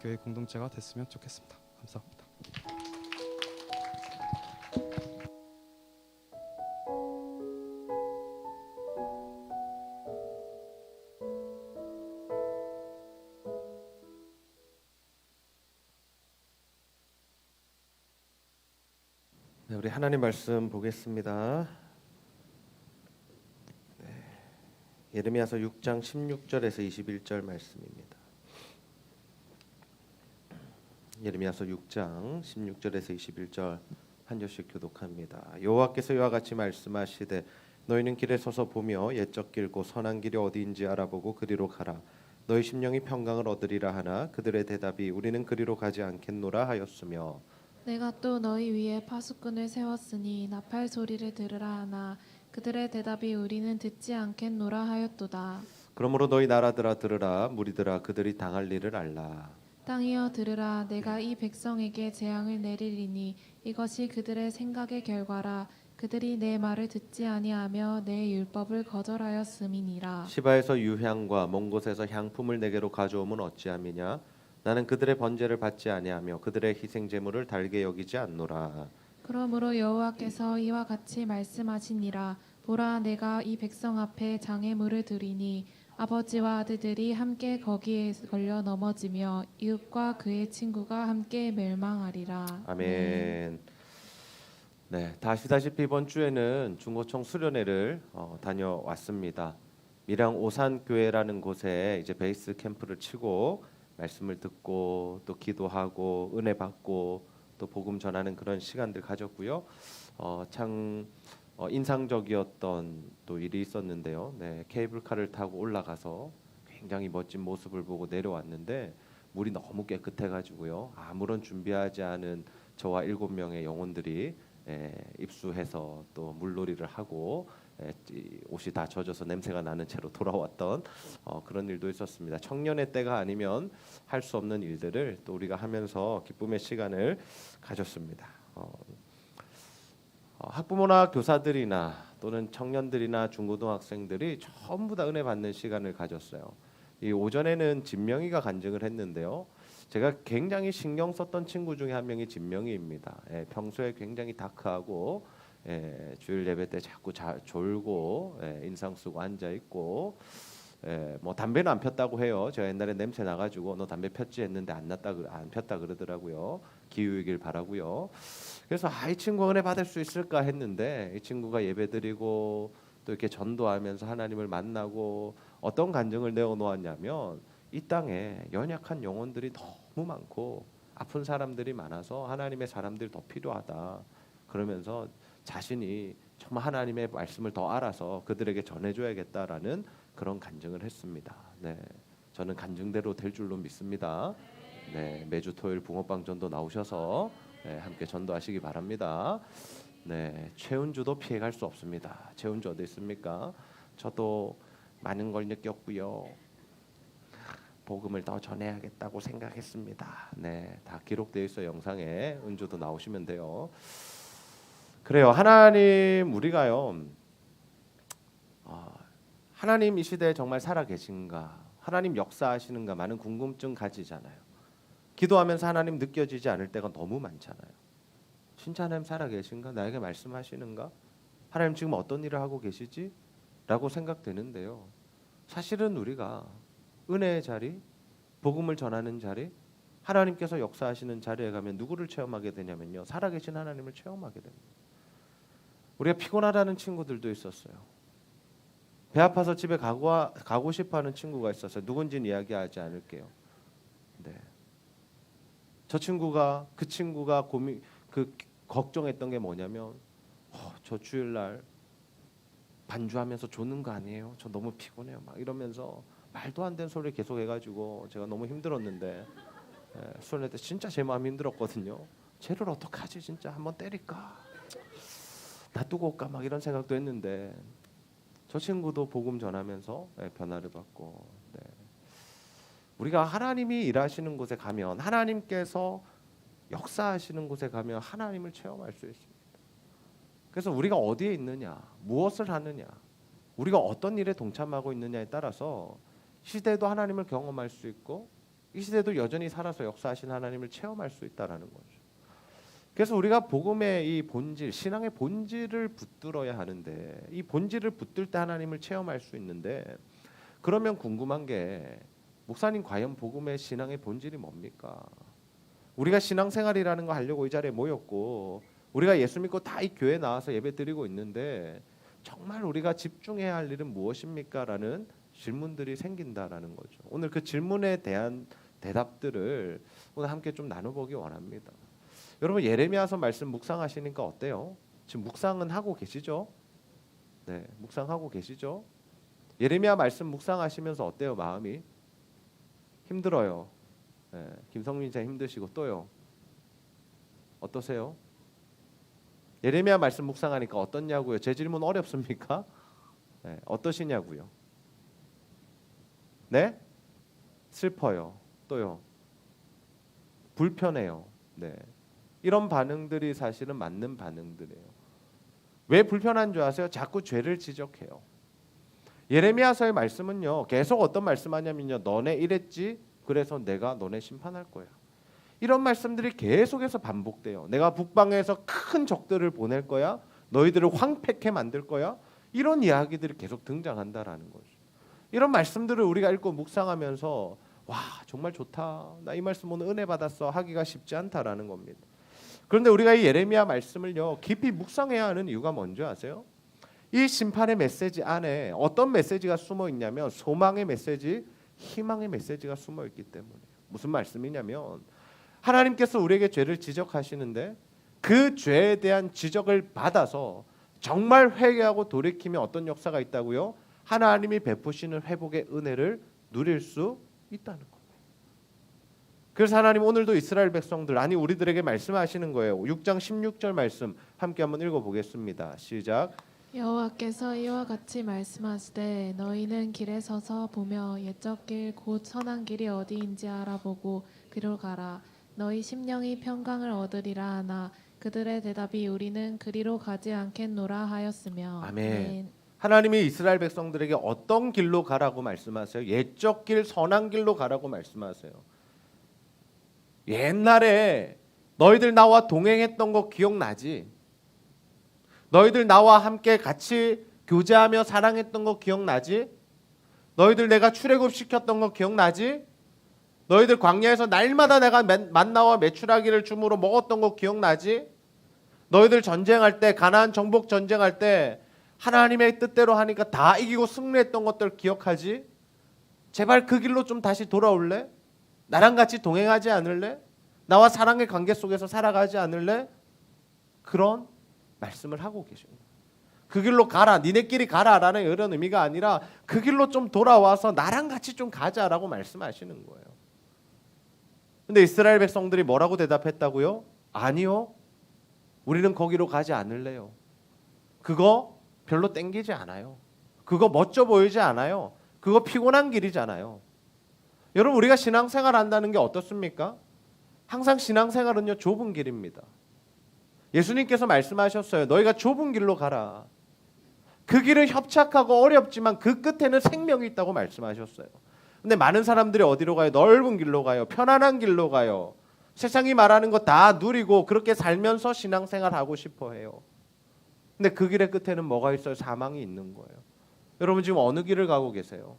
교회 공동체가 됐으면 좋겠습니다. 감사합니다. 네, 우리 하나님 말씀 보겠습니다. 예레미야서 6장 16절에서 21절 말씀입니다. 예레미야서 6장 16절에서 21절 한 절씩 교독합니다. 여호와께서 이와 같이 말씀하시되 너희는 길에 서서 보며 옛적 길 곧 선한 길이 어디인지 알아보고 그리로 가라. 너희 심령이 평강을 얻으리라 하나 그들의 대답이 우리는 그리로 가지 않겠노라 하였으며 내가 또 너희 위에 파수꾼을 세웠으니 나팔 소리를 들으라 하나 그들의 대답이 우리는 듣지 않겠노라 하였도다. 그러므로 너희 나라들아 들으라 무리들아 그들이 당할 일을 알라. 땅이여 들으라 내가 이 백성에게 재앙을 내리리니 이것이 그들의 생각의 결과라. 그들이 내 말을 듣지 아니하며 내 율법을 거절하였음이니라. 시바에서 유향과 먼 곳에서 향품을 내게로 가져오면 어찌함이냐. 나는 그들의 번제를 받지 아니하며 그들의 희생 제물을 달게 여기지 않노라. 그러므로 여호와께서 이와 같이 말씀하시니라. 보라 내가 이 백성 앞에 장애물을 드리니 아버지와 아들들이 함께 거기에 걸려 넘어지며 이웃과 그의 친구가 함께 멸망하리라. 아멘. 네, 다 아시다시피 이번 주에는 중고청 수련회를 다녀왔습니다. 밀양 오산교회라는 곳에 이제 베이스 캠프를 치고 말씀을 듣고 또 기도하고 은혜 받고 또 복음 전하는 그런 시간들 가졌고요. 참 인상적이었던 또 일이 있었는데요. 네, 케이블카를 타고 올라가서 굉장히 멋진 모습을 보고 내려왔는데 물이 너무 깨끗해가지고요. 아무런 준비하지 않은 저와 7명의 영혼들이 입수해서 또 물놀이를 하고 옷이 다 젖어서 냄새가 나는 채로 돌아왔던 그런 일도 있었습니다. 청년의 때가 아니면 할 수 없는 일들을 또 우리가 하면서 기쁨의 시간을 가졌습니다. 학부모나 교사들이나 또는 청년들이나 중고등학생들이 전부 다 은혜 받는 시간을 가졌어요. 이 오전에는 진명이가 간증을 했는데요. 제가 굉장히 신경 썼던 친구 중에 한 명이 진명이입니다. 평소에 굉장히 다크하고 주일 예배 때 자꾸 졸고 인상 쓰고 앉아 있고 뭐 담배는 안 폈다고 해요. 제가 옛날에 냄새 나가지고 너 담배 폈지 했는데 안 폈다 그러더라고요. 기우이길 바라고요. 그래서 이 친구가 은혜 받을 수 있을까 했는데 이 친구가 예배드리고 또 이렇게 전도하면서 하나님을 만나고 어떤 간증을 내어놓았냐면 이 땅에 연약한 영혼들이 너무 많고 아픈 사람들이 많아서 하나님의 사람들이 더 필요하다. 그러면서 자신이 정말 하나님의 말씀을 더 알아서 그들에게 전해줘야겠다라는 그런 간증을 했습니다. 네, 저는 간증대로 될 줄로 믿습니다. 네, 매주 토요일 붕어빵 전도 나오셔서 함께 전도하시기 바랍니다. 네, 최은주도 피해갈 수 없습니다. 최은주 어디 있습니까? 저도 많은 걸 느꼈고요. 복음을 더 전해야겠다고 생각했습니다. 네, 다 기록되어 있어 영상에 은주도 나오시면 돼요. 그래요. 하나님 우리가요. 하나님 이 시대에 정말 살아 계신가? 하나님 역사하시는가? 많은 궁금증 가지잖아요. 기도하면서 하나님 느껴지지 않을 때가 너무 많잖아요. 진짜 하나님 살아 계신가? 나에게 말씀하시는가? 하나님 지금 어떤 일을 하고 계시지? 라고 생각되는데요. 사실은 우리가 은혜의 자리, 복음을 전하는 자리, 하나님께서 역사하시는 자리에 가면 누구를 체험하게 되냐면요. 살아계신 하나님을 체험하게 됩니다. 우리가 피곤하다는 친구들도 있었어요. 배 아파서 집에 가고 싶어하는 친구가 있었어요. 누군지는 이야기하지 않을게요. 네. 저 친구가 걱정했던 게 뭐냐면 저 주일날 반주하면서 조는 거 아니에요? 저 너무 피곤해요. 막 이러면서 말도 안 되는 소리 계속 해가지고 제가 너무 힘들었는데 수련회 때 진짜 제 마음이 힘들었거든요. 쟤를 어떡하지? 진짜 한번 때릴까? 놔두고 올까? 막 이런 생각도 했는데 저 친구도 복음 전하면서 변화를 받고 우리가 하나님이 일하시는 곳에 가면 하나님께서 역사하시는 곳에 가면 하나님을 체험할 수 있습니다. 그래서 우리가 어디에 있느냐, 무엇을 하느냐, 우리가 어떤 일에 동참하고 있느냐에 따라서 시대도 하나님을 경험할 수 있고 이 시대도 여전히 살아서 역사하신 하나님을 체험할 수 있다라는 거죠. 그래서 우리가 복음의 이 본질, 신앙의 본질을 붙들어야 하는데, 이 본질을 붙들 때 하나님을 체험할 수 있는데, 그러면 궁금한 게, 목사님 과연 복음의 신앙의 본질이 뭡니까? 우리가 신앙생활이라는 거 하려고 이 자리에 모였고, 우리가 예수 믿고 다 이 교회 나와서 예배 드리고 있는데, 정말 우리가 집중해야 할 일은 무엇입니까? 라는 질문들이 생긴다라는 거죠. 오늘 그 질문에 대한 대답들을 오늘 함께 좀 나눠보기 원합니다. 여러분, 예레미야서 말씀 묵상하시니까 어때요? 지금 묵상은 하고 계시죠? 네, 묵상하고 계시죠? 예레미야 말씀 묵상하시면서 어때요? 마음이 힘들어요. 네, 김성민 자 힘드시고 또요. 어떠세요? 예레미야 말씀 묵상하니까 어떻냐고요? 제 질문 어렵습니까? 네, 어떠시냐고요? 네? 슬퍼요. 또요. 불편해요. 네. 이런 반응들이 사실은 맞는 반응들이에요. 왜 불편한 줄 아세요? 자꾸 죄를 지적해요. 예레미야서의 말씀은요, 계속 어떤 말씀하냐면요, 너네 이랬지, 그래서 내가 너네 심판할 거야. 이런 말씀들이 계속해서 반복돼요. 내가 북방에서 큰 적들을 보낼 거야. 너희들을 황폐케 만들 거야. 이런 이야기들이 계속 등장한다라는 거죠. 이런 말씀들을 우리가 읽고 묵상하면서 와, 정말 좋다. 나 이 말씀 오늘 은혜 받았어 하기가 쉽지 않다라는 겁니다. 그런데 우리가 이 예레미야 말씀을요, 깊이 묵상해야 하는 이유가 뭔지 아세요? 이 심판의 메시지 안에 어떤 메시지가 숨어 있냐면 소망의 메시지, 희망의 메시지가 숨어 있기 때문에. 무슨 말씀이냐면 하나님께서 우리에게 죄를 지적하시는데 그 죄에 대한 지적을 받아서 정말 회개하고 돌이키면 어떤 역사가 있다고요? 하나님이 베푸시는 회복의 은혜를 누릴 수 있다는 거예요. 그래서 하나님 오늘도 이스라엘 백성들, 아니 우리들에게 말씀하시는 거예요. 6장 16절 말씀 함께 한번 읽어보겠습니다. 시작. 여호와께서 이와 같이 말씀하시되 너희는 길에 서서 보며 옛적 길 곧 선한 길이 어디인지 알아보고 그리로 가라. 너희 심령이 평강을 얻으리라 하나 그들의 대답이 우리는 그리로 가지 않겠노라 하였으며. 아멘. 하나님이 이스라엘 백성들에게 어떤 길로 가라고 말씀하세요? 옛적 길, 선한 길로 가라고 말씀하세요. 옛날에 너희들 나와 동행했던 거 기억나지? 너희들 나와 함께 같이 교제하며 사랑했던 거 기억나지? 너희들 내가 출애굽시켰던 거 기억나지? 너희들 광야에서 날마다 내가 만나와 메추라기를 줌으로 먹었던 거 기억나지? 너희들 전쟁할 때, 가나안 정복 전쟁할 때 하나님의 뜻대로 하니까 다 이기고 승리했던 것들 기억하지? 제발 그 길로 좀 다시 돌아올래? 나랑 같이 동행하지 않을래? 나와 사랑의 관계 속에서 살아가지 않을래? 그런 말씀을 하고 계신 거예요. 그 길로 가라, 니네끼리 가라라는 이런 의미가 아니라 그 길로 좀 돌아와서 나랑 같이 좀 가자라고 말씀하시는 거예요. 근데 이스라엘 백성들이 뭐라고 대답했다고요? 아니요, 우리는 거기로 가지 않을래요. 그거 별로 땡기지 않아요. 그거 멋져 보이지 않아요. 그거 피곤한 길이잖아요. 여러분, 우리가 신앙생활 한다는 게 어떻습니까? 항상 신앙생활은요, 좁은 길입니다. 예수님께서 말씀하셨어요. 너희가 좁은 길로 가라. 그 길은 협착하고 어렵지만 그 끝에는 생명이 있다고 말씀하셨어요. 근데 많은 사람들이 어디로 가요? 넓은 길로 가요. 편안한 길로 가요. 세상이 말하는 거 다 누리고 그렇게 살면서 신앙생활 하고 싶어 해요. 근데 그 길의 끝에는 뭐가 있어요? 사망이 있는 거예요. 여러분 지금 어느 길을 가고 계세요?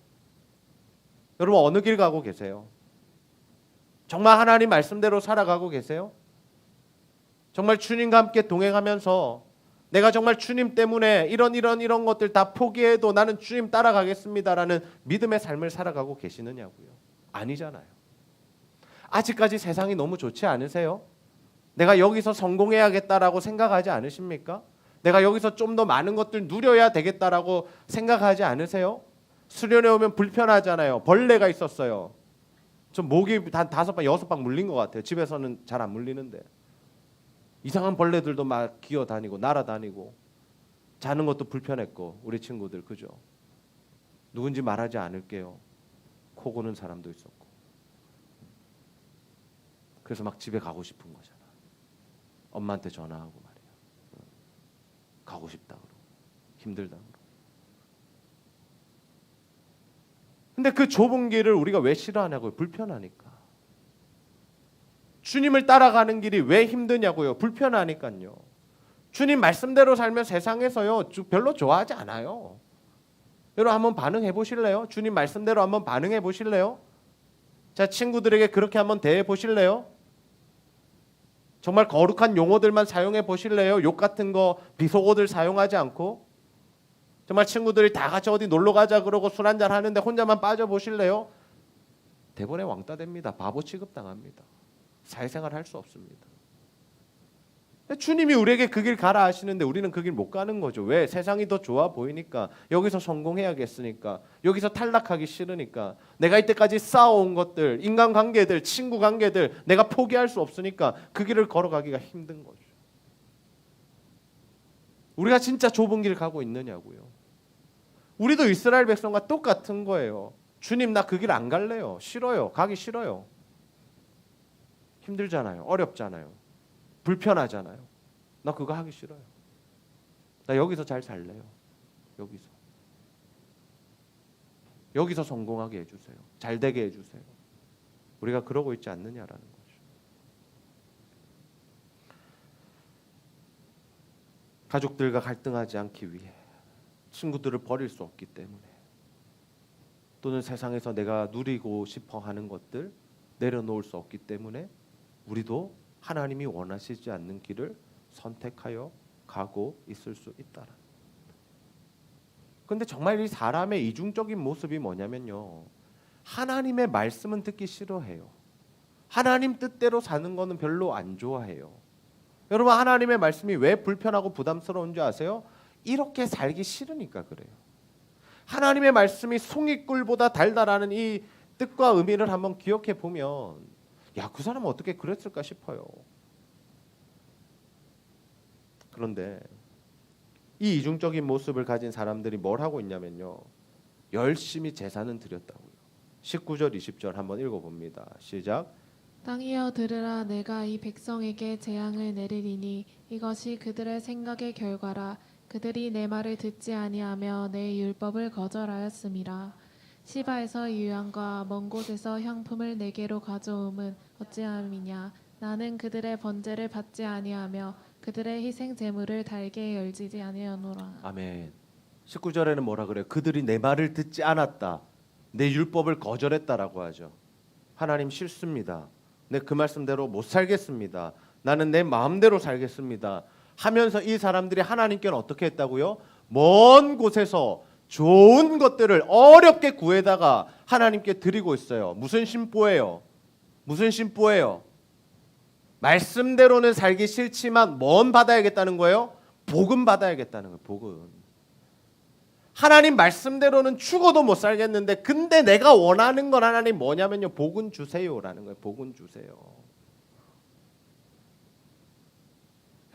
여러분 어느 길 가고 계세요? 정말 하나님 말씀대로 살아가고 계세요? 정말 주님과 함께 동행하면서 내가 정말 주님 때문에 이런 것들 다 포기해도 나는 주님 따라가겠습니다라는 믿음의 삶을 살아가고 계시느냐고요? 아니잖아요. 아직까지 세상이 너무 좋지 않으세요? 내가 여기서 성공해야겠다라고 생각하지 않으십니까? 내가 여기서 좀 더 많은 것들 누려야 되겠다라고 생각하지 않으세요? 수련회 오면 불편하잖아요. 벌레가 있었어요. 좀 목이 한 5방, 6방 물린 것 같아요. 집에서는 잘 안 물리는데. 이상한 벌레들도 막 기어다니고 날아다니고 자는 것도 불편했고 우리 친구들 그죠? 누군지 말하지 않을게요. 코 고는 사람도 있었고. 그래서 막 집에 가고 싶은 거잖아. 엄마한테 전화하고 말이야. 가고 싶다 그러고 힘들다 그러고. 근데 그 좁은 길을 우리가 왜 싫어하냐고요? 불편하니까. 주님을 따라가는 길이 왜 힘드냐고요? 불편하니까요. 주님 말씀대로 살면 세상에서요 별로 좋아하지 않아요. 여러분 한번 반응해 보실래요? 주님 말씀대로 한번 반응해 보실래요? 자, 친구들에게 그렇게 한번 대해 보실래요? 정말 거룩한 용어들만 사용해 보실래요? 욕 같은 거 비속어들 사용하지 않고 정말 친구들이 다 같이 어디 놀러 가자 그러고 술 한잔 하는데 혼자만 빠져 보실래요? 대본에 왕따 됩니다. 바보 취급 당합니다. 사회생활 할 수 없습니다. 주님이 우리에게 그 길 가라 하시는데 우리는 그 길 못 가는 거죠. 왜? 세상이 더 좋아 보이니까, 여기서 성공해야겠으니까, 여기서 탈락하기 싫으니까, 내가 이때까지 쌓아온 것들, 인간관계들, 친구관계들 내가 포기할 수 없으니까 그 길을 걸어가기가 힘든 거죠. 우리가 진짜 좁은 길 가고 있느냐고요. 우리도 이스라엘 백성과 똑같은 거예요. 주님 나 그 길 안 갈래요. 싫어요. 가기 싫어요. 힘들잖아요. 어렵잖아요. 불편하잖아요. 나 그거 하기 싫어요. 나 여기서 잘 살래요. 여기서 성공하게 해주세요. 잘 되게 해주세요. 우리가 그러고 있지 않느냐라는 거죠. 가족들과 갈등하지 않기 위해, 친구들을 버릴 수 없기 때문에, 또는 세상에서 내가 누리고 싶어 하는 것들 내려놓을 수 없기 때문에 우리도 하나님이 원하시지 않는 길을 선택하여 가고 있을 수 있다라. 근데 정말 이 사람의 이중적인 모습이 뭐냐면요, 하나님의 말씀은 듣기 싫어해요. 하나님 뜻대로 사는 거는 별로 안 좋아해요. 여러분, 하나님의 말씀이 왜 불편하고 부담스러운 줄 아세요? 이렇게 살기 싫으니까 그래요. 하나님의 말씀이 송이꿀보다 달달하는 이 뜻과 의미를 한번 기억해 보면, 야, 그 사람은 어떻게 그랬을까 싶어요. 그런데 이 이중적인 모습을 가진 사람들이 뭘 하고 있냐면요, 열심히 제사는 드렸다고요. 19절 20절 한번 읽어봅니다. 시작. 땅이여 들으라. 내가 이 백성에게 재앙을 내리리니 이것이 그들의 생각의 결과라. 그들이 내 말을 듣지 아니하며 내 율법을 거절하였음이라. 시바에서 유향과 먼 곳에서 향품을 내게로 가져옴은 어찌함이냐. 나는 그들의 번제를 받지 아니하며 그들의 희생 제물을 달게 열지지 아니하노라. 아멘. 19절에는 뭐라 그래요? 그들이 내 말을 듣지 않았다. 내 율법을 거절했다라고 하죠. 하나님 싫습니다. 내 그 말씀대로 못 살겠습니다. 나는 내 마음대로 살겠습니다. 하면서 이 사람들이 하나님께는 어떻게 했다고요? 먼 곳에서 좋은 것들을 어렵게 구해다가 하나님께 드리고 있어요. 무슨 심보예요? 무슨 심보예요? 말씀대로는 살기 싫지만 뭔 받아야겠다는 거예요? 복음 받아야겠다는 거예요. 복음. 하나님 말씀대로는 죽어도 못 살겠는데, 근데 내가 원하는 건 하나님 뭐냐면요, 복은 주세요라는 거예요. 복은 주세요.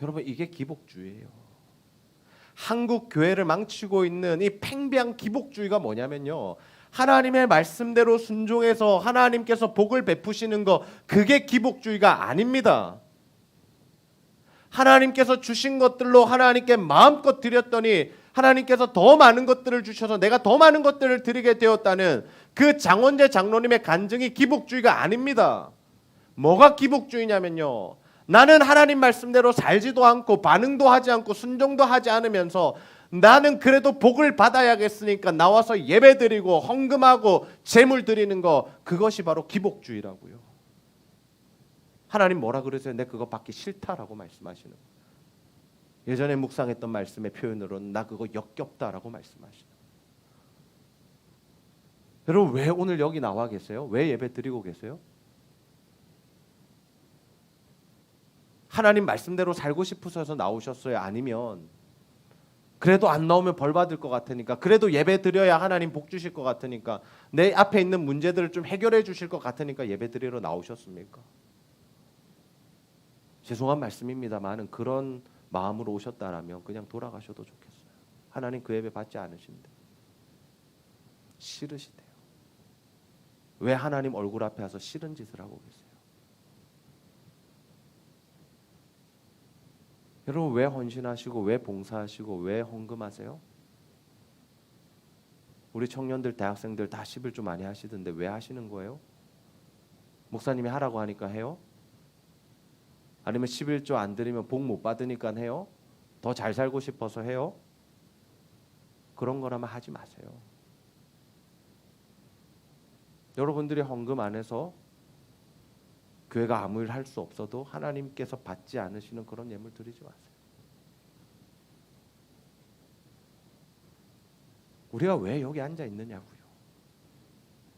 여러분, 이게 기복주의예요. 한국 교회를 망치고 있는 이 팽배한 기복주의가 뭐냐면요, 하나님의 말씀대로 순종해서 하나님께서 복을 베푸시는 거, 그게 기복주의가 아닙니다. 하나님께서 주신 것들로 하나님께 마음껏 드렸더니 하나님께서 더 많은 것들을 주셔서 내가 더 많은 것들을 드리게 되었다는 그 장원재 장로님의 간증이 기복주의가 아닙니다. 뭐가 기복주의냐면요, 나는 하나님 말씀대로 살지도 않고 반응도 하지 않고 순종도 하지 않으면서 나는 그래도 복을 받아야겠으니까 나와서 예배드리고 헌금하고 제물 드리는 거, 그것이 바로 기복주의라고요. 하나님 뭐라 그러세요? 내 그거 받기 싫다라고 말씀하시는 거예요. 예전에 묵상했던 말씀의 표현으로는 나 그거 역겹다라고 말씀하시는 거예요. 여러분, 왜 오늘 여기 나와 계세요? 왜 예배 드리고 계세요? 하나님 말씀대로 살고 싶으셔서 나오셨어요? 아니면 그래도 안 나오면 벌 받을 것 같으니까, 그래도 예배 드려야 하나님 복 주실 것 같으니까, 내 앞에 있는 문제들을 좀 해결해 주실 것 같으니까 예배 드리러 나오셨습니까? 죄송한 말씀입니다만 그런 마음으로 오셨다라면 그냥 돌아가셔도 좋겠어요. 하나님 그 예배 받지 않으신대. 싫으시대요. 왜 하나님 얼굴 앞에 와서 싫은 짓을 하고 계세요? 여러분, 왜 헌신하시고 왜 봉사하시고 왜 헌금하세요? 우리 청년들, 대학생들 다 11조 많이 하시던데 왜 하시는 거예요? 목사님이 하라고 하니까 해요? 아니면 11조 안 드리면 복 못 받으니까 해요? 더 잘 살고 싶어서 해요? 그런 거라면 하지 마세요. 여러분들이 헌금 안 해서 교회가 아무 일 할 수 없어도 하나님께서 받지 않으시는 그런 예물 드리지 마세요. 우리가 왜 여기 앉아 있느냐고요.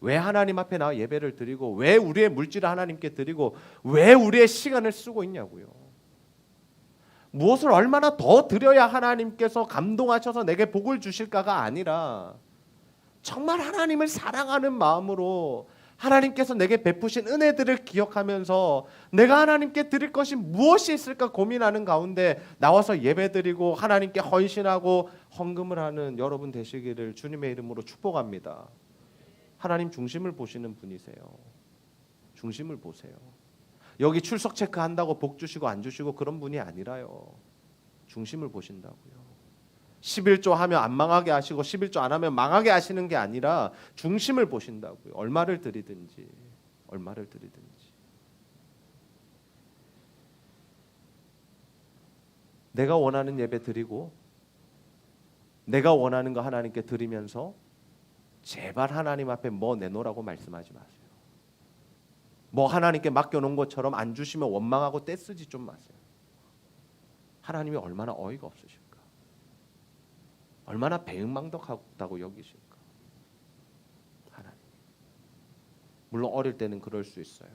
왜 하나님 앞에 나와 예배를 드리고 왜 우리의 물질을 하나님께 드리고 왜 우리의 시간을 쓰고 있냐고요. 무엇을 얼마나 더 드려야 하나님께서 감동하셔서 내게 복을 주실까가 아니라 정말 하나님을 사랑하는 마음으로 하나님께서 내게 베푸신 은혜들을 기억하면서 내가 하나님께 드릴 것이 무엇이 있을까 고민하는 가운데 나와서 예배드리고 하나님께 헌신하고 헌금을 하는 여러분 되시기를 주님의 이름으로 축복합니다. 하나님 중심을 보시는 분이세요. 중심을 보세요. 여기 출석 체크한다고 복 주시고 안 주시고 그런 분이 아니라요. 중심을 보신다고요. 11조 하면 안 망하게 하시고 11조 안 하면 망하게 하시는 게 아니라 중심을 보신다고요. 얼마를 드리든지. 내가 원하는 예배 드리고 내가 원하는 거 하나님께 드리면서 제발 하나님 앞에 뭐 내놓으라고 말씀하지 마세요. 뭐 하나님께 맡겨놓은 것처럼 안 주시면 원망하고 떼쓰지 좀 마세요. 하나님이 얼마나 어이가 없으실까? 얼마나 배은망덕하다고 여기실까? 하나님. 물론 어릴 때는 그럴 수 있어요.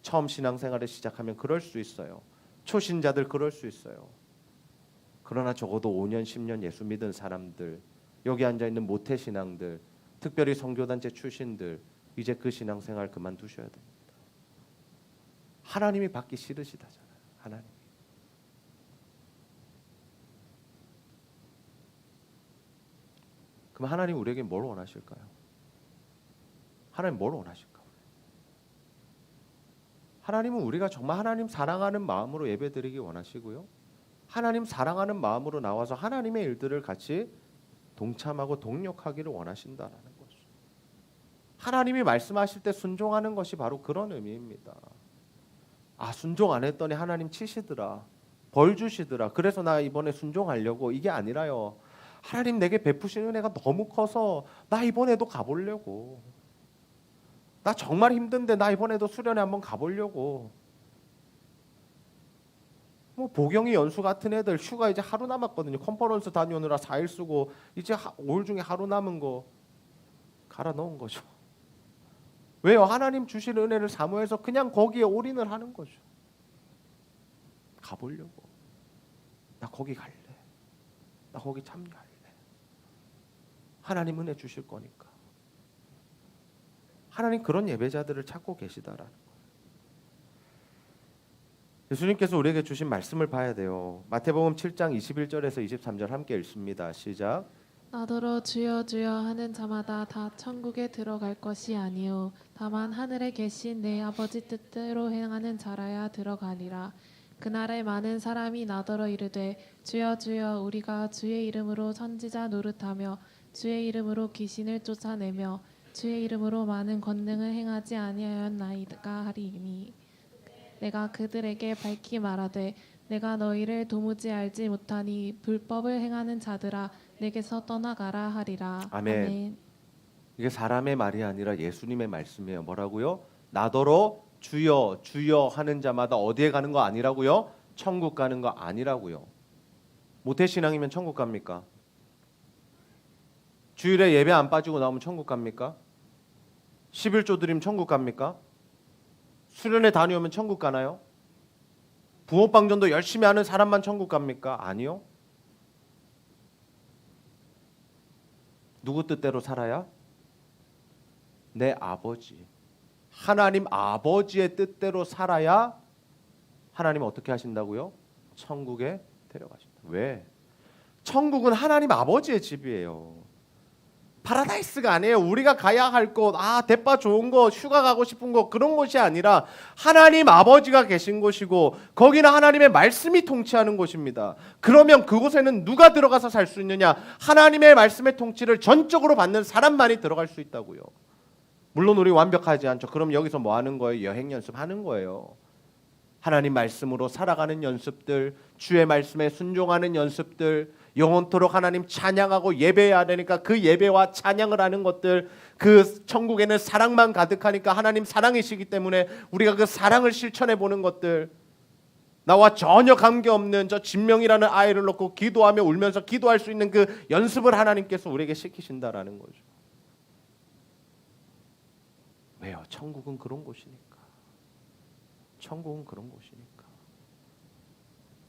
처음 신앙생활을 시작하면 그럴 수 있어요. 초신자들 그럴 수 있어요. 그러나 적어도 5년, 10년 예수 믿은 사람들, 여기 앉아있는 모태신앙들, 특별히 선교단체 출신들, 이제 그 신앙생활 그만두셔야 됩니다. 하나님이 받기 싫으시다잖아요. 하나님. 그럼 하나님 우리에게 뭘 원하실까요? 하나님 뭘 원하실까요? 하나님은 우리가 정말 하나님 사랑하는 마음으로 예배드리기 원하시고요. 하나님 사랑하는 마음으로 나와서 하나님의 일들을 같이 동참하고 동력하기를 원하신다라는 거죠. 하나님이 말씀하실 때 순종하는 것이 바로 그런 의미입니다. 아, 순종 안 했더니 하나님 치시더라. 벌 주시더라. 그래서 나 이번에 순종하려고. 이게 아니라요. 하나님 내게 베푸신 은혜가 너무 커서 나 이번에도 가보려고. 나 정말 힘든데 나 이번에도 수련회 한번 가보려고. 뭐 보경이 연수 같은 애들 휴가 이제 하루 남았거든요. 컨퍼런스 다녀오느라 4일 쓰고 이제 5일 중에 하루 남은 거 갈아 넣은 거죠. 왜요? 하나님 주신 은혜를 사모해서 그냥 거기에 올인을 하는 거죠. 가보려고. 나 거기 갈래. 나 거기 참여할래. 하나님 은혜 주실 거니까. 하나님 그런 예배자들을 찾고 계시다라는 거예요. 예수님께서 우리에게 주신 말씀을 봐야 돼요. 마태복음 7장 21절에서 23절 함께 읽습니다. 시작. 나더러 주여 주여 하는 자마다 다 천국에 들어갈 것이 아니요 다만 하늘에 계신 내 아버지 뜻대로 행하는 자라야 들어가니라. 그날에 많은 사람이 나더러 이르되 주여 주여 우리가 주의 이름으로 선지자 노릇하며 주의 이름으로 귀신을 쫓아내며 주의 이름으로 많은 권능을 행하지 아니하였나이까 하리니 내가 그들에게 밝히 말하되 내가 너희를 도무지 알지 못하니 불법을 행하는 자들아 내게서 떠나가라 하리라. 아멘. 아멘. 이게 사람의 말이 아니라 예수님의 말씀이에요. 뭐라고요? 나더러 주여 주여 하는 자마다 어디에 가는 거 아니라고요? 천국 가는 거 아니라고요. 모태신앙이면 천국 갑니까? 주일에 예배 안 빠지고 나오면 천국 갑니까? 11조 드리면 천국 갑니까? 수련회 다녀오면 천국 가나요? 붕어빵전도 열심히 하는 사람만 천국 갑니까? 아니요. 누구 뜻대로 살아야? 내 아버지, 하나님 아버지의 뜻대로 살아야 하나님 어떻게 하신다고요? 천국에 데려가신다. 왜? 천국은 하나님 아버지의 집이에요. 파라다이스가 아니에요. 우리가 가야 할 곳, 대파 좋은 거, 휴가 가고 싶은 거 그런 곳이 아니라 하나님 아버지가 계신 곳이고 거기는 하나님의 말씀이 통치하는 곳입니다. 그러면 그곳에는 누가 들어가서 살 수 있느냐? 하나님의 말씀의 통치를 전적으로 받는 사람만이 들어갈 수 있다고요. 물론 우리 완벽하지 않죠. 그럼 여기서 뭐 하는 거예요? 여행 연습하는 거예요. 하나님 말씀으로 살아가는 연습들, 주의 말씀에 순종하는 연습들, 영원토록 하나님 찬양하고 예배해야 되니까 그 예배와 찬양을 하는 것들, 그 천국에는 사랑만 가득하니까 하나님 사랑이시기 때문에 우리가 그 사랑을 실천해 보는 것들, 나와 전혀 관계없는 저 진명이라는 아이를 놓고 기도하며 울면서 기도할 수 있는 그 연습을 하나님께서 우리에게 시키신다라는 거죠. 왜요? 천국은 그런 곳이니까. 천국은 그런 곳이니까.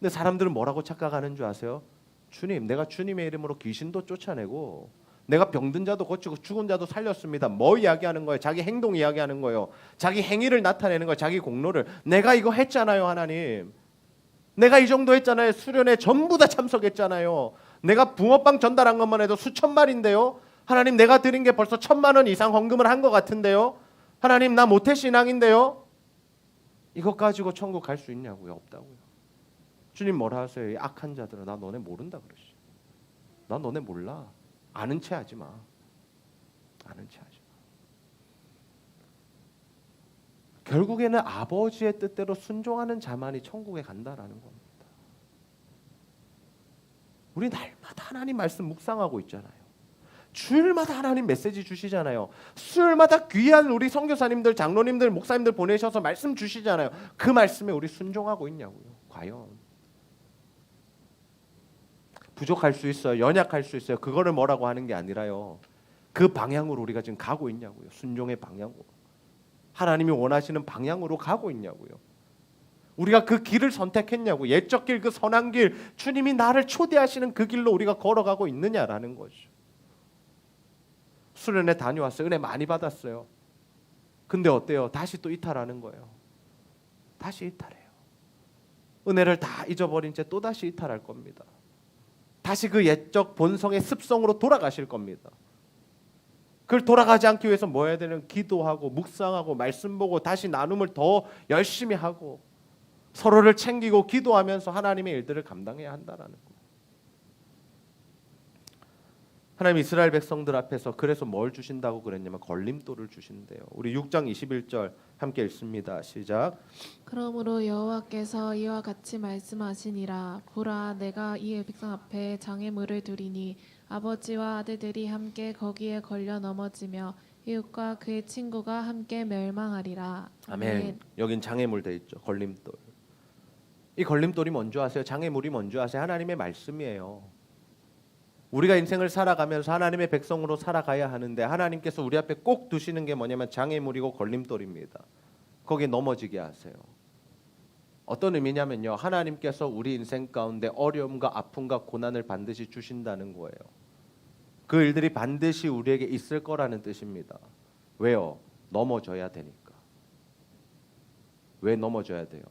근데 사람들은 뭐라고 착각하는 줄 아세요? 주님, 내가 주님의 이름으로 귀신도 쫓아내고 내가 병든 자도 고치고 죽은 자도 살렸습니다. 뭐 이야기하는 거예요? 자기 행동 이야기하는 거예요. 자기 행위를 나타내는 거예요. 자기 공로를. 내가 이거 했잖아요, 하나님. 내가 이 정도 했잖아요. 수련회 전부 다 참석했잖아요. 내가 붕어빵 전달한 것만 해도 수천 마리인데요. 하나님, 내가 드린 게 벌써 1,000만 원 이상 헌금을 한 것 같은데요. 하나님, 나 모태신앙인데요. 이것 가지고 천국 갈 수 있냐고요? 없다고요. 주님 뭐라 하세요? 이 악한 자들아, 나 너네 모른다 그러시. 나 너네 몰라. 아는 체 하지 마. 아는 체 하지 마. 결국에는 아버지의 뜻대로 순종하는 자만이 천국에 간다라는 겁니다. 우리 날마다 하나님 말씀 묵상하고 있잖아요. 주일마다 하나님 메시지 주시잖아요. 수요일마다 귀한 우리 선교사님들, 장로님들, 목사님들 보내셔서 말씀 주시잖아요. 그 말씀에 우리 순종하고 있냐고요. 과연 부족할 수 있어요. 연약할 수 있어요. 그거를 뭐라고 하는 게 아니라요. 그 방향으로 우리가 지금 가고 있냐고요. 순종의 방향으로. 하나님이 원하시는 방향으로 가고 있냐고요. 우리가 그 길을 선택했냐고. 옛적 길, 그 선한 길, 주님이 나를 초대하시는 그 길로 우리가 걸어가고 있느냐라는 거죠. 수련회 다녀왔어요. 은혜 많이 받았어요. 근데 어때요? 다시 또 이탈하는 거예요. 다시 이탈해요. 은혜를 다 잊어버린 채 또다시 이탈할 겁니다. 다시 그 옛적 본성의 습성으로 돌아가실 겁니다. 그걸 돌아가지 않기 위해서 뭐 해야 되는? 기도하고 묵상하고 말씀 보고 다시 나눔을 더 열심히 하고 서로를 챙기고 기도하면서 하나님의 일들을 감당해야 한다라는 거예요. 하나님 이스라엘 백성들 앞에서 그래서 뭘 주신다고 그랬냐면 걸림돌을 주신대요. 우리 6장 21절 함께 읽습니다. 시작. 그러므로 여호와께서 이와 같이 말씀하시니라. 보라, 내가 이 백성 앞에 장애물을 두리니 아버지와 아들들이 함께 거기에 걸려 넘어지며 이웃과 그의 친구가 함께 멸망하리라. 아멘. 여긴 장애물 돼 있죠. 걸림돌. 이 걸림돌이 뭔지 아세요? 장애물이 뭔지 아세요? 하나님의 말씀이에요. 우리가 인생을 살아가면서 하나님의 백성으로 살아가야 하는데 하나님께서 우리 앞에 꼭 두시는 게 뭐냐면 장애물이고 걸림돌입니다. 거기에 넘어지게 하세요. 어떤 의미냐면요. 하나님께서 우리 인생 가운데 어려움과 아픔과 고난을 반드시 주신다는 거예요. 그 일들이 반드시 우리에게 있을 거라는 뜻입니다. 왜요? 넘어져야 되니까. 왜 넘어져야 돼요?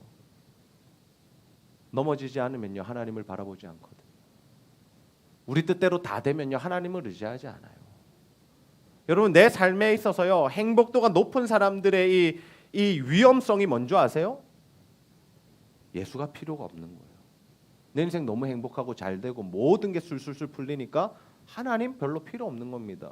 넘어지지 않으면요. 하나님을 바라보지 않거든요. 우리 뜻대로 다 되면요. 하나님을 의지하지 않아요. 여러분, 내 삶에 있어서요. 행복도가 높은 사람들의 이 위험성이 뭔지 아세요? 예수가 필요가 없는 거예요. 내 인생 너무 행복하고 잘 되고 모든 게 술술술 풀리니까 하나님 별로 필요 없는 겁니다.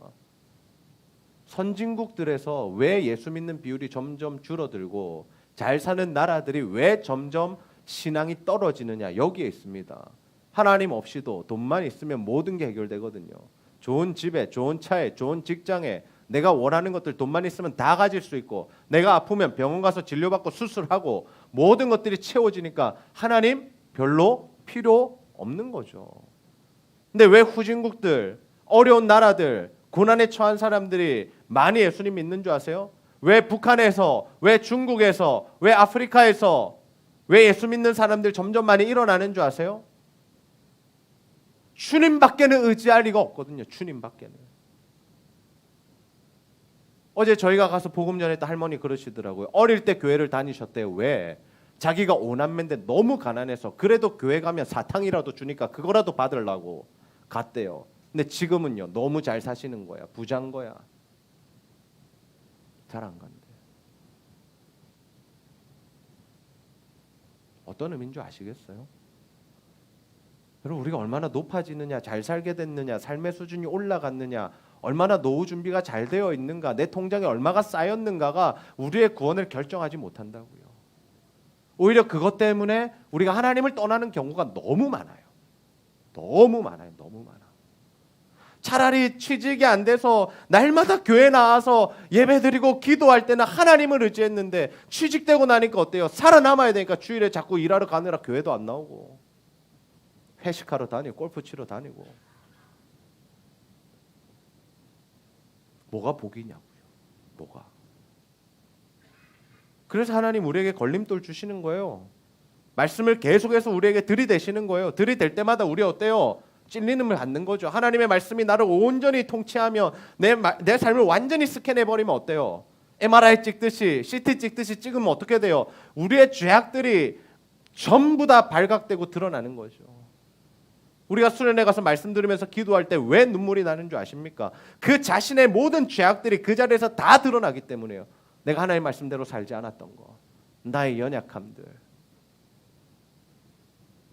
선진국들에서 왜 예수 믿는 비율이 점점 줄어들고 잘 사는 나라들이 왜 점점 신앙이 떨어지느냐, 여기에 있습니다. 하나님 없이도 돈만 있으면 모든 게 해결되거든요. 좋은 집에, 좋은 차에, 좋은 직장에 내가 원하는 것들 돈만 있으면 다 가질 수 있고 내가 아프면 병원 가서 진료받고 수술하고 모든 것들이 채워지니까 하나님 별로 필요 없는 거죠. 근데 왜 후진국들, 어려운 나라들, 고난에 처한 사람들이 많이 예수님 믿는 줄 아세요? 왜 북한에서, 왜 중국에서, 왜 아프리카에서 왜 예수 믿는 사람들 점점 많이 일어나는 줄 아세요? 주님밖에는 의지할 리가 없거든요. 주님밖에는. 어제 저희가 가서 복음 전했던 할머니 그러시더라고요. 어릴 때 교회를 다니셨대요. 왜? 자기가 오남매인데 너무 가난해서 그래도 교회 가면 사탕이라도 주니까 그거라도 받으려고 갔대요. 근데 지금은요. 너무 잘 사시는 거야. 부자인 거야. 잘 안 간대. 어떤 의미인 줄 아시겠어요? 여러분, 우리가 얼마나 높아지느냐, 잘 살게 됐느냐, 삶의 수준이 올라갔느냐, 얼마나 노후 준비가 잘 되어 있는가, 내 통장에 얼마가 쌓였는가가 우리의 구원을 결정하지 못한다고요. 오히려 그것 때문에 우리가 하나님을 떠나는 경우가 너무 많아요. 너무 많아요. 너무 많아. 차라리 취직이 안 돼서 날마다 교회 나와서 예배드리고 기도할 때는 하나님을 의지했는데 취직되고 나니까 어때요? 살아남아야 되니까 주일에 자꾸 일하러 가느라 교회도 안 나오고 회식하러 다니고 골프 치러 다니고. 뭐가 복이냐고요. 뭐가. 그래서 하나님 우리에게 걸림돌 주시는 거예요. 말씀을 계속해서 우리에게 들이대시는 거예요. 들이댈 때마다 우리 어때요? 찔리는 받는 거죠. 하나님의 말씀이 나를 온전히 통치하며 내 삶을 완전히 스캔해버리면 어때요? MRI 찍듯이 CT 찍듯이 찍으면 어떻게 돼요? 우리의 죄악들이 전부 다 발각되고 드러나는 거죠. 우리가 수련회 가서 말씀 들으면서 기도할 때 왜 눈물이 나는 줄 아십니까? 그 자신의 모든 죄악들이 그 자리에서 다 드러나기 때문에요. 내가 하나님의 말씀대로 살지 않았던 거, 나의 연약함들.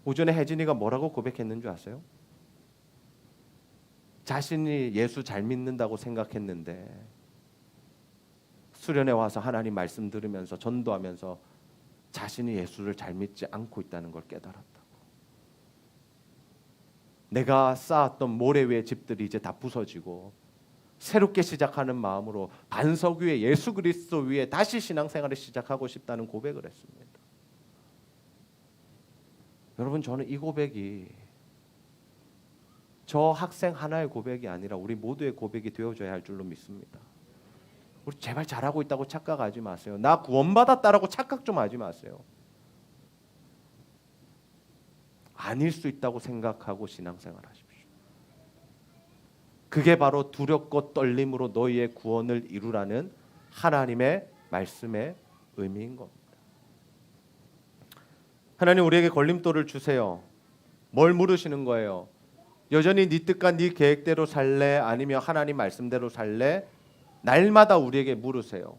오전에 혜진이가 뭐라고 고백했는 줄 아세요? 자신이 예수 잘 믿는다고 생각했는데 수련회 와서 하나님 말씀 들으면서 전도하면서 자신이 예수를 잘 믿지 않고 있다는 걸 깨달았다고. 내가 쌓았던 모래 위의 집들이 이제 다 부서지고 새롭게 시작하는 마음으로 반석 위에 예수 그리스도 위에 다시 신앙생활을 시작하고 싶다는 고백을 했습니다. 여러분, 저는 이 고백이 저 학생 하나의 고백이 아니라 우리 모두의 고백이 되어줘야 할 줄로 믿습니다. 우리 제발 잘하고 있다고 착각하지 마세요. 나 구원받았다라고 착각 좀 하지 마세요. 아닐 수 있다고 생각하고 신앙생활 하십시오. 그게 바로 두렵고 떨림으로 너희의 구원을 이루라는 하나님의 말씀의 의미인 겁니다. 하나님 우리에게 걸림돌을 주세요. 뭘 물으시는 거예요? 여전히 네 뜻과 네 계획대로 살래? 아니면 하나님 말씀대로 살래? 날마다 우리에게 물으세요.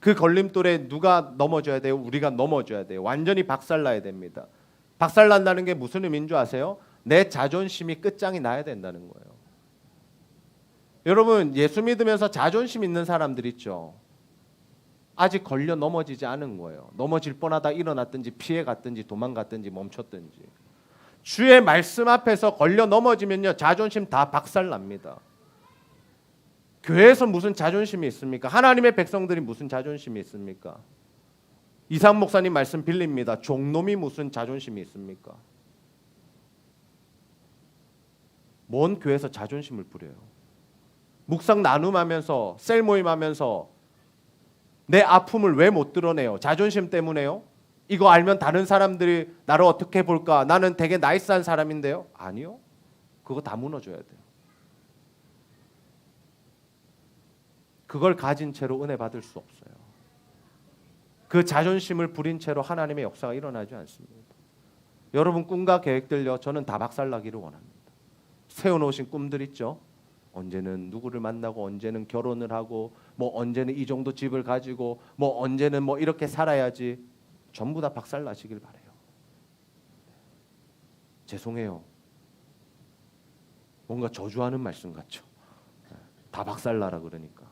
그 걸림돌에 누가 넘어져야 돼요? 우리가 넘어져야 돼요. 완전히 박살나야 됩니다. 박살난다는 게 무슨 의미인 줄 아세요? 내 자존심이 끝장이 나야 된다는 거예요. 여러분, 예수 믿으면서 자존심 있는 사람들 있죠. 아직 걸려 넘어지지 않은 거예요. 넘어질 뻔하다 일어났든지 피해갔든지 도망갔든지 멈췄든지. 주의 말씀 앞에서 걸려 넘어지면요, 자존심 다 박살납니다. 교회에서 무슨 자존심이 있습니까? 하나님의 백성들이 무슨 자존심이 있습니까? 이상 목사님 말씀 빌립니다. 종놈이 무슨 자존심이 있습니까? 뭔 교회에서 자존심을 부려요? 묵상 나눔하면서 셀 모임하면서 내 아픔을 왜 못 드러내요? 자존심 때문에요? 이거 알면 다른 사람들이 나를 어떻게 볼까? 나는 되게 나이스한 사람인데요? 아니요. 그거 다 무너져야 돼요. 그걸 가진 채로 은혜 받을 수 없어요. 그 자존심을 부린 채로 하나님의 역사가 일어나지 않습니다. 여러분 꿈과 계획들요, 저는 다 박살나기를 원합니다. 세워놓으신 꿈들 있죠? 언제는 누구를 만나고 언제는 결혼을 하고 뭐 언제는 이 정도 집을 가지고 뭐 언제는 뭐 이렇게 살아야지. 전부 다 박살나시길 바라요. 죄송해요. 뭔가 저주하는 말씀 같죠. 다 박살나라 그러니까.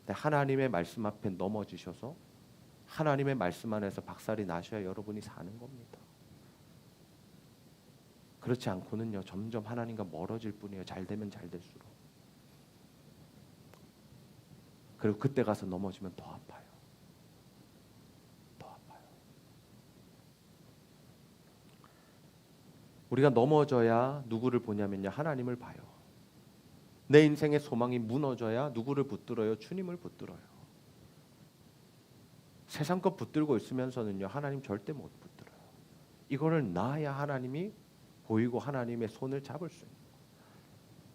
하나님의 말씀 앞에 넘어지셔서 하나님의 말씀 안에서 박살이 나셔야 여러분이 사는 겁니다. 그렇지 않고는요, 점점 하나님과 멀어질 뿐이에요. 잘 되면 잘 될수록. 그리고 그때 가서 넘어지면 더 아파요. 더 아파요. 우리가 넘어져야 누구를 보냐면요, 하나님을 봐요. 내 인생의 소망이 무너져야 누구를 붙들어요? 주님을 붙들어요. 세상 것 붙들고 있으면서는요, 하나님 절대 못 붙들어요. 이거를 놔야 하나님이 보이고 하나님의 손을 잡을 수 있는 거예요.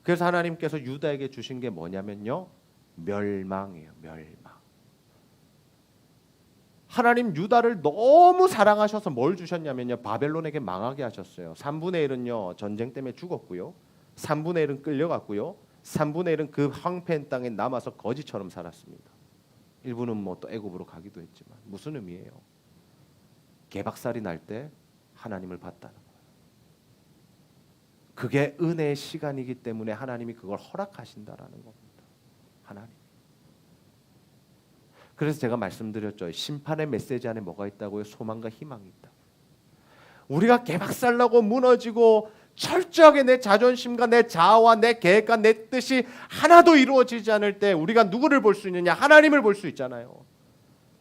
그래서 하나님께서 유다에게 주신 게 뭐냐면요, 멸망이에요. 멸망. 하나님 유다를 너무 사랑하셔서 뭘 주셨냐면요, 바벨론에게 망하게 하셨어요. 3분의 1은요 전쟁 때문에 죽었고요, 3분의 1은 끌려갔고요, 3분의 1은 그 황폐한 땅에 남아서 거지처럼 살았습니다. 일부는 뭐 또 애굽으로 가기도 했지만. 무슨 의미예요? 개박살이 날 때 하나님을 봤다는 거예요. 그게 은혜의 시간이기 때문에 하나님이 그걸 허락하신다라는 겁니다. 하나님. 그래서 제가 말씀드렸죠. 심판의 메시지 안에 뭐가 있다고요? 소망과 희망이 있다. 우리가 개박살나고 무너지고 철저하게 내 자존심과 내 자아와 내 계획과 내 뜻이 하나도 이루어지지 않을 때 우리가 누구를 볼 수 있느냐? 하나님을 볼 수 있잖아요.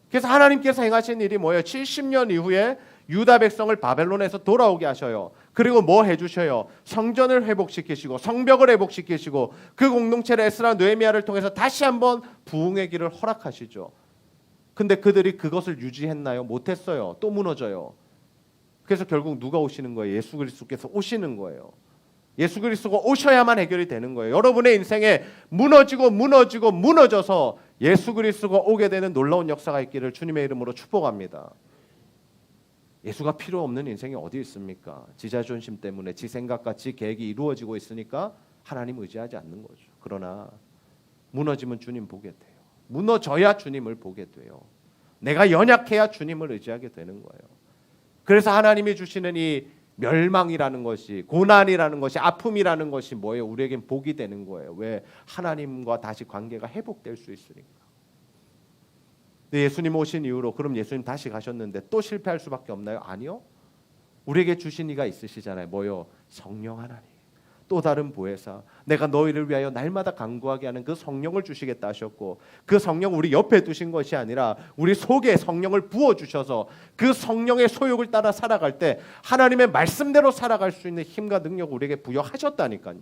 그래서 하나님께서 행하신 일이 뭐예요? 70년 이후에 유다 백성을 바벨론에서 돌아오게 하셔요. 그리고 뭐 해주셔요? 성전을 회복시키시고 성벽을 회복시키시고 그 공동체를 에스라 느헤미야를 통해서 다시 한번 부흥의 길을 허락하시죠. 근데 그들이 그것을 유지했나요? 못했어요. 또 무너져요. 그래서 결국 누가 오시는 거예요? 예수 그리스도께서 오시는 거예요. 예수 그리스도가 오셔야만 해결이 되는 거예요. 여러분의 인생에 무너져서 예수 그리스도가 오게 되는 놀라운 역사가 있기를 주님의 이름으로 축복합니다. 예수가 필요 없는 인생이 어디 있습니까? 지 자존심 때문에 지 생각과 지 계획이 이루어지고 있으니까 하나님 의지하지 않는 거죠. 그러나 무너지면 주님 보게 돼요. 무너져야 주님을 보게 돼요. 내가 연약해야 주님을 의지하게 되는 거예요. 그래서 하나님이 주시는 이 멸망이라는 것이, 고난이라는 것이, 아픔이라는 것이 뭐예요? 우리에겐 복이 되는 거예요. 왜? 하나님과 다시 관계가 회복될 수 있으니까. 근데 예수님 오신 이후로 그럼 예수님 다시 가셨는데 또 실패할 수밖에 없나요? 아니요. 우리에게 주신 이가 있으시잖아요. 뭐요? 성령 하나님. 또 다른 보혜사, 내가 너희를 위하여 날마다 간구하게 하는 그 성령을 주시겠다 하셨고, 그 성령 우리 옆에 두신 것이 아니라 우리 속에 성령을 부어주셔서 그 성령의 소욕을 따라 살아갈 때 하나님의 말씀대로 살아갈 수 있는 힘과 능력을 우리에게 부여하셨다니까요.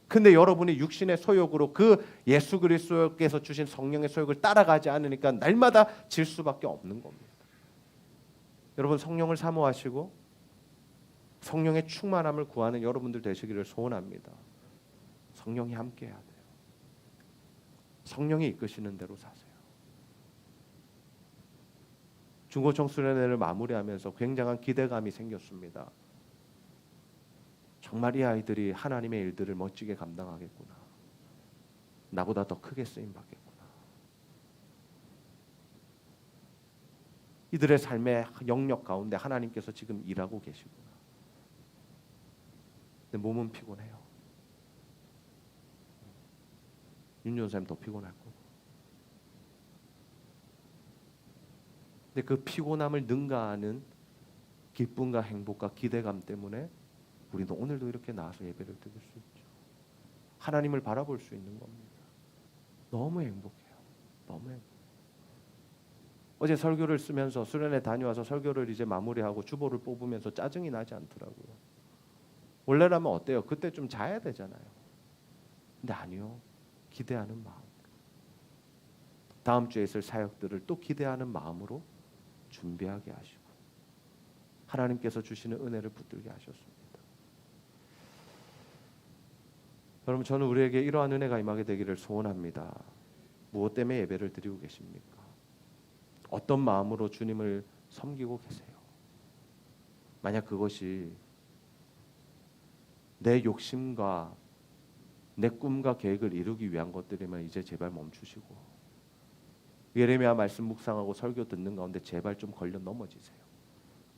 근데 여러분이 육신의 소욕으로 그 예수 그리스도께서 주신 성령의 소욕을 따라가지 않으니까 날마다 질 수밖에 없는 겁니다. 여러분, 성령을 사모하시고 성령의 충만함을 구하는 여러분들 되시기를 소원합니다. 성령이 함께해야 돼요. 성령이 이끄시는 대로 사세요. 중고청 수련회를 마무리하면서 굉장한 기대감이 생겼습니다. 정말 이 아이들이 하나님의 일들을 멋지게 감당하겠구나. 나보다 더 크게 쓰임 받겠구나. 이들의 삶의 영역 가운데 하나님께서 지금 일하고 계시구나. 근데 몸은 피곤해요. 윤전사님 더 피곤할 거고. 근데 그 피곤함을 능가하는 기쁨과 행복과 기대감 때문에 우리도 오늘도 이렇게 나와서 예배를 드릴 수 있죠. 하나님을 바라볼 수 있는 겁니다. 너무 행복해요. 너무 행복해요. 어제 설교를 쓰면서 수련회 다녀와서 설교를 이제 마무리하고 주보를 뽑으면서 짜증이 나지 않더라고요. 원래라면 어때요? 그때 좀 자야 되잖아요. 근데 아니요. 기대하는 마음. 다음 주에 있을 사역들을 또 기대하는 마음으로 준비하게 하시고 하나님께서 주시는 은혜를 붙들게 하셨습니다. 여러분, 저는 우리에게 이러한 은혜가 임하게 되기를 소원합니다. 무엇 때문에 예배를 드리고 계십니까? 어떤 마음으로 주님을 섬기고 계세요? 만약 그것이 내 욕심과 내 꿈과 계획을 이루기 위한 것들이면 이제 제발 멈추시고 예레미야 말씀 묵상하고 설교 듣는 가운데 제발 좀 걸려 넘어지세요.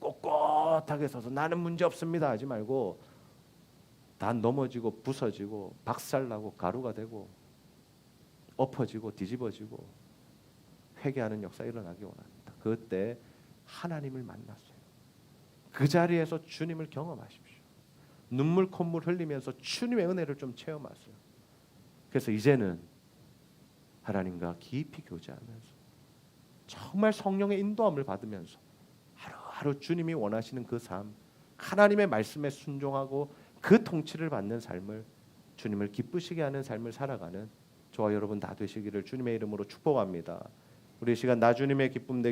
꼿꼿하게 서서 나는 문제 없습니다 하지 말고 다 넘어지고 부서지고 박살나고 가루가 되고 엎어지고 뒤집어지고 회개하는 역사 일어나기 원합니다. 그때 하나님을 만나세요. 그 자리에서 주님을 경험하십시오. 눈물 콧물 흘리면서 주님의 은혜를 좀 체험하세요. 그래서 이제는 하나님과 깊이 교제하면서 정말 성령의 인도함을 받으면서 하루하루 주님이 원하시는 그 삶, 하나님의 말씀에 순종하고 그 통치를 받는 삶을, 주님을 기쁘시게 하는 삶을 살아가는 저와 여러분 다 되시기를 주님의 이름으로 축복합니다. 우리 이 시간 나 주님의 기쁨 되기